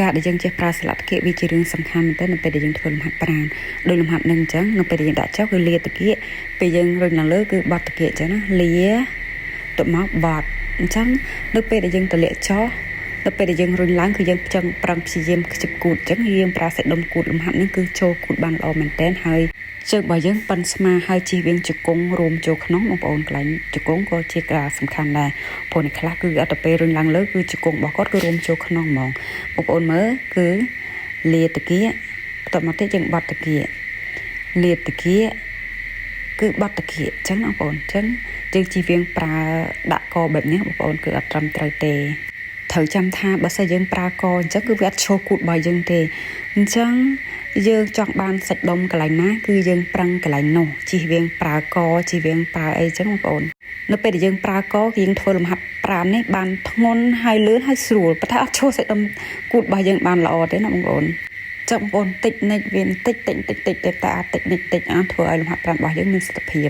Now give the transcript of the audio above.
ការដែលយើងចេះប្រើស្លាប់តាគៀកវាជារឿងសំខាន់មែនទែននៅពេលដែលយើងធ្វើលំហាត់ប្រាណដោយលំហាត់នឹងអញ្ចឹងនៅពេលដែលយើងដាក់ចុះគឺលាតាគៀកពេលយើងរុញឡើងលើគឺបត់តាគៀកអញ្ចឹងណាលាទៅមកបត់អញ្ចឹងនៅពេលដែលយើងទម្លាក់ចុះនៅពេលដែលយើងរុញឡើងគឺយើងប្រឹងព្យាយាមខ្ជិបគូតអញ្ចឹងយើងប្រើសាច់ដុំគូតលំហាត់នឹងគឺចូលគូតបានល្អមែនទែនហើយជើងរបស់យើងប៉ិនស្មាហើយជិះវិញជង្គង់រួមចូលក្នុងបងប្អូនកន្លែងជង្គង់ក៏ជាការសំខាន់ដែរព្រោះអ្នកខ្លះគឺអត់ទៅពេលរុញឡើងលើគឺជង្គង់របស់គាត់គឺរួមចូលក្នុងហ្មងបងប្អូនមើលគឺលាតាគៀបន្ទាប់មកទៀតយើងបត់តាគៀលាតាគៀគឺបត់តាគៀអញ្ចឹងបងប្អូនអញ្ចឹងយើងជិះវិញប្រើដាក់កបែបនេះបងប្អូនគឺអត់ត្រឹមត្រូវទេត្រូវចាំថាបើសិនយើងប្រើកអញ្ចឹងគឺវាអត់ឈរគូតរបស់យើងទេអញ្ចឹងយើងចង់បានសាច់ដុំកន្លែងណាគឺយើងប្រឹងកន្លែងនោះជិះវិញប្រើកជិះវិញប្រើអីអញ្ចឹងបងប្អូននៅពេលដែលយើងប្រើកយើងធ្វើលំហាត់ប្រាណនេះបានធ្ងន់ហើយលឿនហើយស្រួលប៉ុន្តែអត់ឈរសាច់ដុំគូតរបស់យើងបានល្អទេណាបងប្អូនចាំបងប្អូនតិចនិចវាតិចតែអាតិចនិចធ្វើឲ្យលំហាត់ប្រាណរបស់យើងមានសុខភាព